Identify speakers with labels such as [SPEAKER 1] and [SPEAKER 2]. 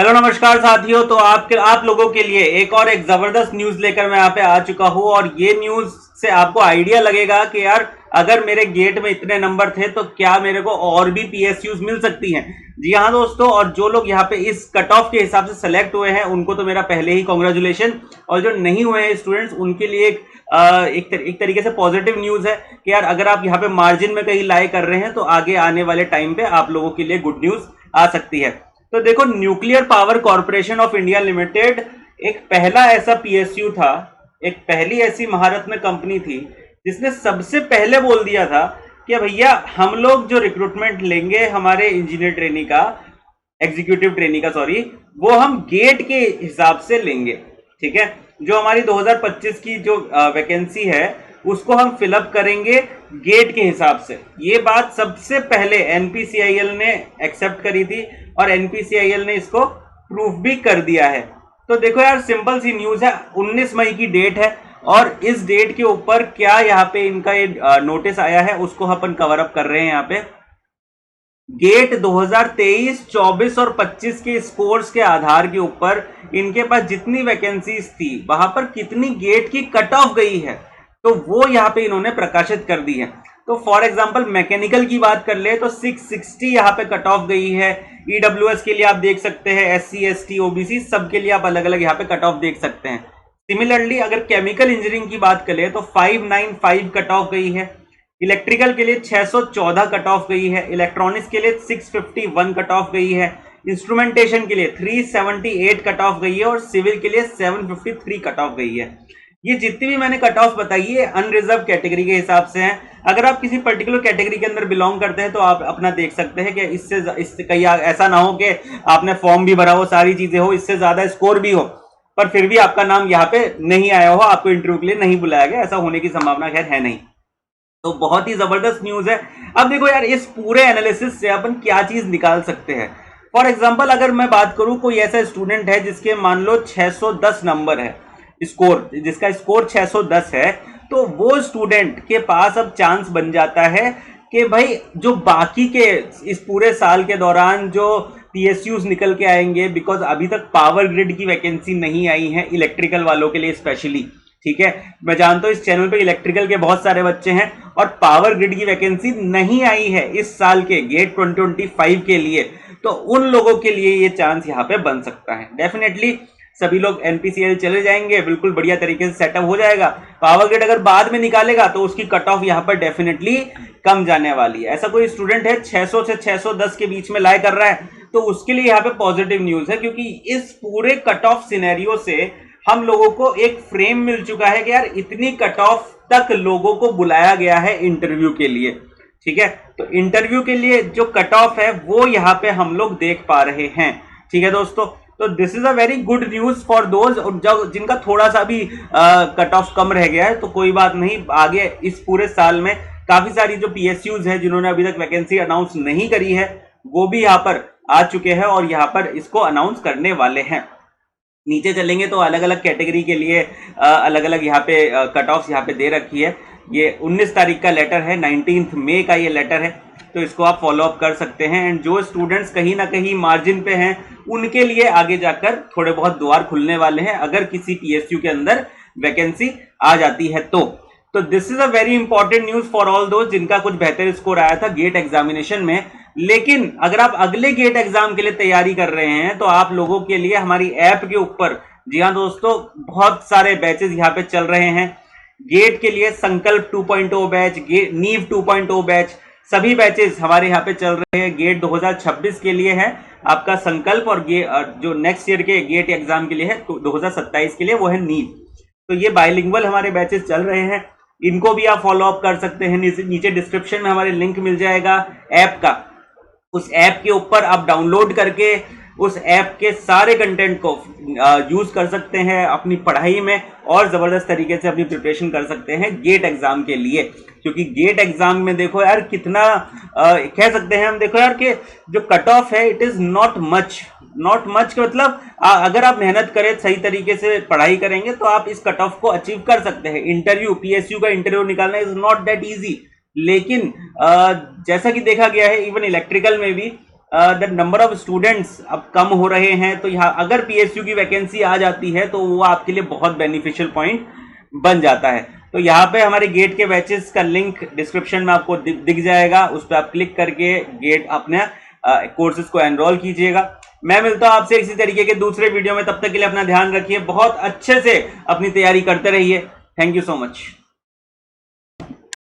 [SPEAKER 1] Hello नमस्कार साथियों। तो आप लोगों के लिए एक जबरदस्त न्यूज लेकर मैं यहाँ पे आ चुका हूँ और ये न्यूज से आपको आइडिया लगेगा कि यार अगर मेरे गेट में इतने नंबर थे तो क्या मेरे को और भी पीएसयूज मिल सकती हैं। जी हाँ दोस्तों, और जो लोग यहाँ पे इस कट ऑफ के हिसाब से सेलेक्ट हुए हैं उनको तो मेरा पहले ही कॉन्ग्रेचुलेशन, और जो नहीं हुए हैं स्टूडेंट्स उनके लिए एक तरीके से पॉजिटिव न्यूज है कि यार अगर आप यहाँ पे मार्जिन में कहीं लाई कर रहे हैं तो आगे आने वाले टाइम पे आप लोगों के लिए गुड न्यूज आ सकती है। तो देखो, nuclear power corporation of India limited एक पहला ऐसा पीएसयू था, एक पहली ऐसी महारत्न कंपनी थी जिसने सबसे पहले बोल दिया था कि भैया हम लोग जो रिक्रूटमेंट लेंगे हमारे इंजीनियर ट्रेनी का, एग्जीक्यूटिव ट्रेनी का सॉरी, वो हम गेट के हिसाब से लेंगे। ठीक है, जो हमारी 2025 की जो वैकेंसी है उसको हम फिलअप करेंगे गेट के हिसाब से। ये बात सबसे पहले एनपीसीआईएल ने एक्सेप्ट करी थी और एनपीसीआईएल ने इसको प्रूफ भी कर दिया है। तो देखो यार, सिंपल सी न्यूज है, 19 मई की डेट है और इस डेट के ऊपर क्या यहाँ पे इनका ये नोटिस आया है उसको अपन कवर अप कर रहे हैं। यहाँ पे गेट 2023, 24 और 25 के स्कोर्स के आधार के ऊपर इनके पास जितनी वैकेंसीज थी वहां पर कितनी गेट की कट ऑफ गई है तो वो यहाँ पे इन्होंने प्रकाशित कर दी है। तो फॉर एग्जांपल मैकेनिकल की बात कर ले तो 660 यहाँ पे कट ऑफ गई है। ईडब्ल्यूएस के लिए आप देख सकते हैं, एससी एसटी ओबीसी सबके लिए आप अलग अलग यहाँ पे कट ऑफ देख सकते हैं। सिमिलरली अगर केमिकल इंजीनियरिंग की बात करें तो 595 कट ऑफ गई है। इलेक्ट्रिकल के लिए 614 कट ऑफ गई है। इलेक्ट्रॉनिक्स के लिए 651 कट ऑफ गई है। इंस्ट्रूमेंटेशन के लिए 378 कट ऑफ गई है और सिविल के लिए 753 कट ऑफ गई है। ये जितनी भी मैंने कट ऑफ बताई है अनरिजर्व कैटेगरी के हिसाब से हैं। अगर आप किसी पर्टिकुलर कैटेगरी के अंदर बिलोंग करते हैं तो आप अपना देख सकते हैं कि इससे कहीं ऐसा ना हो कि आपने फॉर्म भी भरा हो, सारी चीजें हो, इससे ज्यादा स्कोर भी हो पर फिर भी आपका नाम यहाँ पे नहीं आया हो, आपको इंटरव्यू के लिए नहीं बुलाया गया, ऐसा होने की संभावना खैर है नहीं। तो बहुत ही जबरदस्त न्यूज है। अब देखो यार, इस पूरे एनालिसिस से अपन क्या चीज निकाल सकते हैं। फॉर एग्जांपल अगर मैं बात करूं, कोई ऐसा स्टूडेंट है जिसके मान लो 610 नंबर है स्कोर, जिसका स्कोर 610 है, तो वो स्टूडेंट के पास अब चांस बन जाता है कि भाई जो बाकी के इस पूरे साल के दौरान जो पीएसयूज निकल के आएंगे, बिकॉज अभी तक पावर ग्रिड की वैकेंसी नहीं आई है इलेक्ट्रिकल वालों के लिए स्पेशली। ठीक है, मैं जानता हूं इस चैनल पे इलेक्ट्रिकल के बहुत सारे बच्चे हैं और पावर ग्रिड की वैकेंसी नहीं आई है इस साल के गेट 2025 के लिए, तो उन लोगों के लिए ये चांस यहाँ पे बन सकता है। डेफिनेटली सभी लोग एनपीसीएल चले जाएंगे, बिल्कुल बढ़िया तरीके से सेटअप हो जाएगा। पावर ग्रिड अगर बाद में निकालेगा तो उसकी कट ऑफ यहाँ पर डेफिनेटली कम जाने वाली है। ऐसा कोई स्टूडेंट है 600 से 610 के बीच में लाई कर रहा है तो उसके लिए यहाँ पे पॉजिटिव न्यूज है, क्योंकि इस पूरे कट ऑफ सिनेरियो से हम लोगों को एक फ्रेम मिल चुका है कि यार इतनी कट ऑफ तक लोगों को बुलाया गया है इंटरव्यू के लिए। ठीक है, तो इंटरव्यू के लिए जो कट ऑफ है वो यहाँ पे हम लोग देख पा रहे हैं। ठीक है दोस्तों, तो this is a very good news for those जिनका थोड़ा सा भी कट ऑफ कम रह गया है। तो कोई बात नहीं, आगे इस पूरे साल में काफी सारी जो पीएसयूज है जिन्होंने अभी तक वैकेंसी अनाउंस नहीं करी है वो भी यहाँ पर आ चुके हैं और यहाँ पर इसको अनाउंस करने वाले हैं। नीचे चलेंगे तो अलग अलग कैटेगरी के लिए अलग अलग यहाँ पे कट ऑफ यहाँ पे दे रखी है। ये 19 तारीख का लेटर है, 19 मई का ये लेटर है, तो इसको आप फॉलो अप कर सकते हैं। एंड जो स्टूडेंट्स कहीं ना कहीं मार्जिन पे हैं उनके लिए आगे जाकर थोड़े बहुत द्वार खुलने वाले हैं अगर किसी पीएसयू के अंदर वैकेंसी आ जाती है तो this is a very important news for all दोस्त जिनका कुछ बेहतर स्कोर आया था गेट एग्जामिनेशन में। लेकिन अगर आप अगले गेट एग्जाम के लिए तैयारी कर रहे हैं तो आप लोगों के लिए हमारी ऐप के ऊपर, जी हाँ दोस्तों, बहुत सारे बैचेस यहाँ पे चल रहे हैं। गेट के लिए संकल्प 2.0 बैच, नीव 2.0 बैच, सभी बैचेस हमारे यहाँ पे चल रहे हैं। गेट 2026 के लिए है आपका संकल्प और जो नेक्स्ट ईयर के गेट एग्जाम के लिए है 2027 के लिए वो है नीव। तो ये बाइलिंगुअल हमारे बैचेस चल रहे हैं, इनको भी आप फॉलो अप कर सकते हैं। नीचे डिस्क्रिप्शन में हमारे लिंक मिल जाएगा ऐप का, उस ऐप के ऊपर आप डाउनलोड करके उस ऐप के सारे कंटेंट को यूज कर सकते हैं अपनी पढ़ाई में और जबरदस्त तरीके से अपनी प्रिपरेशन कर सकते हैं गेट एग्जाम के लिए। क्योंकि गेट एग्जाम में देखो यार कितना कह सकते हैं हम, देखो यार कि जो कट ऑफ है इट इज नॉट मच का मतलब अगर आप मेहनत करें, सही तरीके से पढ़ाई करेंगे तो आप इस कट ऑफ को अचीव कर सकते हैं। इंटरव्यू, पीएसयू का इंटरव्यू निकालना इज नॉट दैट इजी। लेकिन जैसा कि देखा गया है इवन इलेक्ट्रिकल में भी द नंबर ऑफ स्टूडेंट्स अब कम हो रहे हैं, तो यहाँ अगर पीएसयू की वैकेंसी आ जाती है तो वो आपके लिए बहुत बेनिफिशियल पॉइंट बन जाता है। तो यहाँ पे हमारे गेट के बैचेस का लिंक डिस्क्रिप्शन में आपको दिख जाएगा, उस पर आप क्लिक करके गेट अपने कोर्सेज को एनरोल कीजिएगा। मैं मिलता हूं आपसे इसी तरीके के दूसरे वीडियो में, तब तक के लिए अपना ध्यान रखिए, बहुत अच्छे से अपनी तैयारी करते रहिए। Thank you so much.